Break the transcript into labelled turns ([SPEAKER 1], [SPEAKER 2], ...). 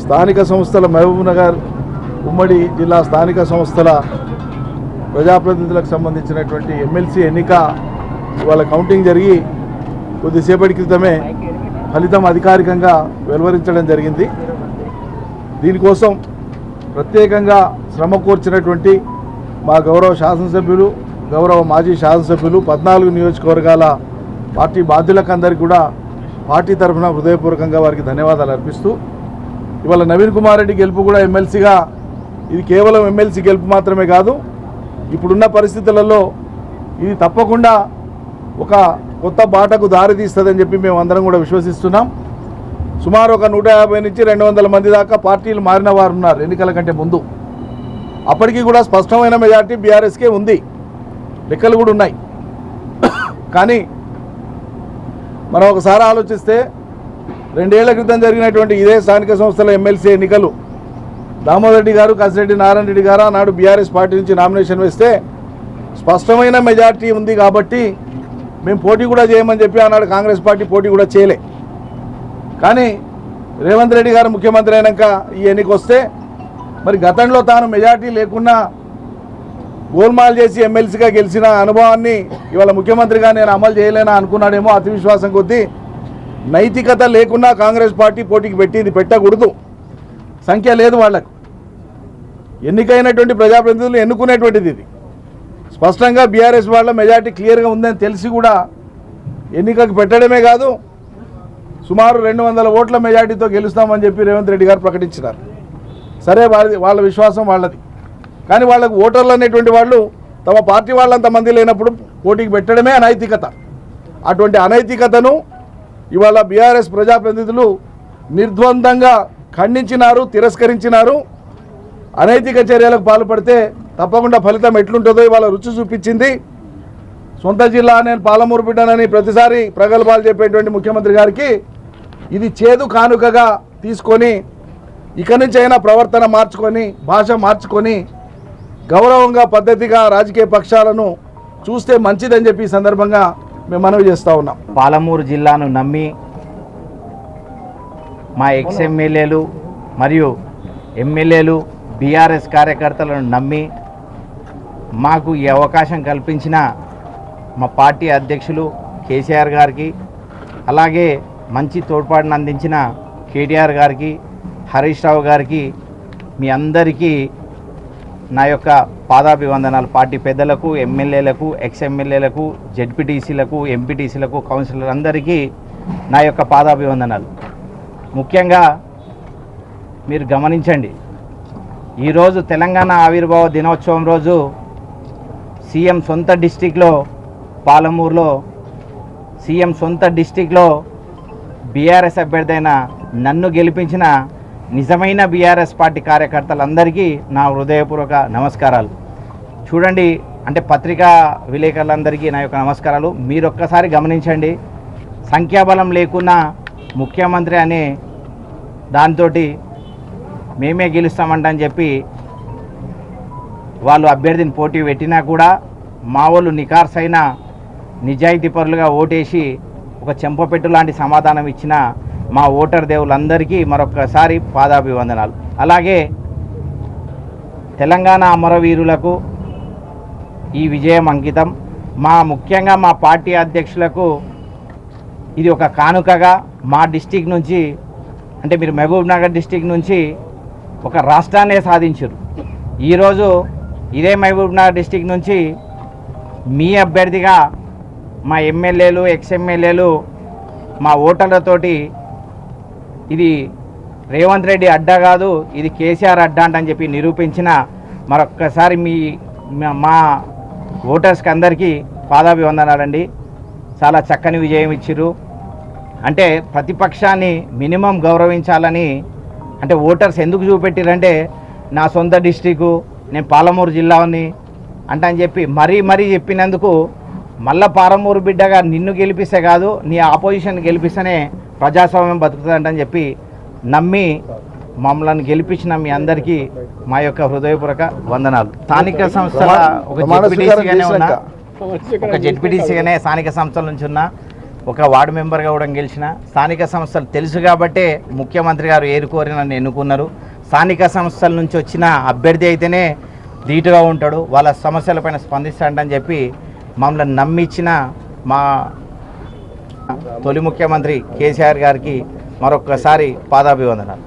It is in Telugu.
[SPEAKER 1] స్థానిక సంస్థల మహబూబ్నగర్ ఉమ్మడి జిల్లా స్థానిక సంస్థల ప్రజాప్రతినిధులకు సంబంధించినటువంటి ఎమ్మెల్సీ ఎన్నిక ఇవాళ కౌంటింగ్ జరిగి కొద్దిసేపటి క్రితమే ఫలితం అధికారికంగా వెలువరించడం జరిగింది. దీనికోసం ప్రత్యేకంగా శ్రమ కోర్చినటువంటి మా గౌరవ శాసనసభ్యులు, గౌరవ మాజీ శాసనసభ్యులు, 14 నియోజకవర్గాల పార్టీ బాధ్యులకు అందరికీ కూడా పార్టీ తరఫున హృదయపూర్వకంగా వారికి ధన్యవాదాలు అర్పిస్తూ, ఇవాళ నవీన్ కుమార్ రెడ్డి గెలుపు కూడా ఎమ్మెల్సీగా, ఇది కేవలం ఎమ్మెల్సీ గెలుపు మాత్రమే కాదు, ఇప్పుడున్న పరిస్థితులలో ఇది తప్పకుండా ఒక కొత్త బాటకు దారి తీస్తుందని చెప్పి మేము అందరం కూడా విశ్వసిస్తున్నాం. సుమారు ఒక 150 నుంచి 200 మంది దాకా పార్టీలు మారిన వారు ఉన్నారు ఎన్నికల కంటే ముందు. అప్పటికీ కూడా స్పష్టమైన మెజార్టీ బీఆర్ఎస్కే ఉంది, లెక్కలు కూడా ఉన్నాయి. కానీ మనం ఒకసారి ఆలోచిస్తే 2 ఏళ్ల క్రితం జరిగినటువంటి ఇదే స్థానిక సంస్థల ఎమ్మెల్సీ ఎన్నికలు దామోదర్ రెడ్డి గారు, కసిరెడ్డి నారాయణ రెడ్డి గారు ఆనాడు బీఆర్ఎస్ పార్టీ నుంచి నామినేషన్ వేస్తే స్పష్టమైన మెజార్టీ ఉంది కాబట్టి మేము పోటీ కూడా చేయమని చెప్పి ఆనాడు కాంగ్రెస్ పార్టీ పోటీ కూడా చేయలే. కానీ రేవంత్ రెడ్డి గారు ముఖ్యమంత్రి అయినాక ఈ ఎన్నిక వస్తే మరి గతంలో తాను మెజార్టీ లేకున్నా గోల్మాల్ చేసి ఎమ్మెల్సీగా గెలిచిన అనుభవాన్ని ఇవాళ ముఖ్యమంత్రిగా నేను అమలు చేయలేనా అనుకున్నాడేమో. అతి విశ్వాసం కొద్దీ నైతికత లేకున్నా కాంగ్రెస్ పార్టీ పోటీకి పెట్టింది, పెట్టకూడదు, సంఖ్య లేదు వాళ్ళకు. ఎన్నికైనటువంటి ప్రజాప్రతినిధులు ఎన్నుకునేటువంటిది ఇది. స్పష్టంగా బీఆర్ఎస్ వాళ్ళ మెజార్టీ క్లియర్గా ఉందని తెలిసి కూడా ఎన్నికకు పెట్టడమే కాదు, సుమారు 200 ఓట్ల మెజార్టీతో గెలుస్తామని చెప్పి రేవంత్ రెడ్డి గారు ప్రకటించినారు. సరే, వాళ్ళ విశ్వాసం వాళ్ళది. కానీ వాళ్ళకు ఓటర్లు అనేటువంటి వాళ్ళు తమ పార్టీ వాళ్ళంత మంది లేనప్పుడు పోటీకి పెట్టడమే అనైతికత. అటువంటి అనైతికతను ఇవాళ బీఆర్ఎస్ ప్రజాప్రతినిధులు నిర్ద్వందంగా ఖండించినారు, తిరస్కరించినారు. అనైతిక చర్యలకు పాల్పడితే తప్పకుండా ఫలితం ఎట్లుంటుందో ఇవాళ రుచి చూపించింది. సొంత జిల్లా, నేను పాలమూరు బిడ్డనని ప్రతిసారి ప్రగల్భాలు చెప్పేటువంటి ముఖ్యమంత్రి గారికి ఇది చేదు కానుకగా తీసుకొని ఇక నుంచి అయినా ప్రవర్తన మార్చుకొని, భాష మార్చుకొని గౌరవంగా, పద్ధతిగా రాజకీయ పక్షాలను చూస్తే మంచిదని చెప్పి ఈ సందర్భంగా మేము మనవి చేస్తూ ఉన్నాం.
[SPEAKER 2] పాలమూరు జిల్లాను నమ్మి మా ఎక్స్ఎమ్మెల్యేలు మరియు ఎమ్మెల్యేలు, బీఆర్ఎస్ కార్యకర్తలను నమ్మి మాకు ఈ అవకాశం కల్పించిన మా పార్టీ అధ్యక్షులు కేసీఆర్ గారికి, అలాగే మంచి తోడ్పాటును అందించిన కేటీఆర్ గారికి, హరీష్ రావు గారికి, మీ అందరికీ నా యొక్క పాదాభివందనాలు. పార్టీ పెద్దలకు, ఎమ్మెల్యేలకు, ఎక్స్ఎమ్మెల్యేలకు, జెడ్పీటీసీలకు, ఎంపీటీసీలకు, కౌన్సిలర్ అందరికీ నా యొక్క పాదాభివందనాలు. ముఖ్యంగా మీరు గమనించండి, ఈరోజు తెలంగాణ ఆవిర్భావ దినోత్సవం రోజు సీఎం సొంత డిస్టిక్లో, పాలమూరులో సీఎం సొంత డిస్టిక్లో బీఆర్ఎస్ అభ్యర్థి అయిన నన్ను గెలిపించిన నిజమైన బీఆర్ఎస్ పార్టీ కార్యకర్తలందరికీ నా హృదయపూర్వక నమస్కారాలు. చూడండి, అంటే పత్రికా విలేకరులందరికీ నా యొక్క నమస్కారాలు. మీరు ఒక్కసారి గమనించండి, సంఖ్యాబలం లేకున్నా ముఖ్యమంత్రి అనే దాంతో మేమే గెలుస్తామంటని చెప్పి వాళ్ళు అభ్యర్థిని పోటీ పెట్టినా కూడా మా వాళ్ళు నికార్సైన నిజాయితీ పరులుగా ఓటేసి ఒక చెంపపెట్టు లాంటి సమాధానం ఇచ్చిన మా ఓటర్ దేవులందరికీ మరొకసారి పాదాభివందనాలు. అలాగే తెలంగాణ అమరవీరులకు ఈ విజయం అంకితం. ముఖ్యంగా మా పార్టీ అధ్యక్షులకు ఇది ఒక కానుకగా మా డిస్టిక్ నుంచి, అంటే మీరు మహబూబ్ నగర్ డిస్టిక్ నుంచి ఒక రాష్ట్రాన్నే సాధించారు. ఈరోజు ఇదే మహబూబ్ నగర్ డిస్టిక్ నుంచి మీ అభ్యర్థిగా మా ఎమ్మెల్యేలు, ఎక్స్ఎమ్మెల్యేలు, మా ఓటర్లతోటి ఇది రేవంత్ రెడ్డి అడ్డా కాదు, ఇది కేసీఆర్ అడ్డా అంటని చెప్పి నిరూపించిన మరొక్కసారి మా ఓటర్స్కి అందరికీ పాదాభివందనాలండి. చాలా చక్కని విజయం ఇచ్చిర్రు. అంటే ప్రతిపక్షాన్ని మినిమం గౌరవించాలని, అంటే ఓటర్స్ ఎందుకు చూపెట్టిరంటే నా సొంత డిస్టికు, నేను పాలమూరు జిల్లాని అని చెప్పి మరీ చెప్పినందుకు మళ్ళా పాలమూరు బిడ్డగా నిన్ను గెలిపిస్తే కాదు, నీ ఆపోజిషన్ గెలిపిస్తేనే ప్రజాస్వామ్యం బతుకుతుందని చెప్పి నమ్మి మమ్మల్ని గెలిపించిన మీ అందరికీ మా యొక్క హృదయపూర్వక వందనాలు. స్థానిక సంస్థల ఒక జెడ్పీటీసీగానే స్థానిక సంస్థల నుంచి ఉన్నా. ఒక వార్డు మెంబర్గా కూడా గెలిచిన. స్థానిక సంస్థలు తెలుసు కాబట్టే ముఖ్యమంత్రి గారు ఏరుకోరి నన్ను ఎన్నుకున్నారు. స్థానిక సంస్థల నుంచి వచ్చిన అభ్యర్థి అయితేనే ధీటుగా ఉంటాడు, వాళ్ళ సమస్యలపైన స్పందిస్తాడని చెప్పి మమ్మల్ని నమ్మించిన మా తొలి ముఖ్యమంత్రి కేసీఆర్ గారికి మరొక్కసారి పాదాభివందనాలు.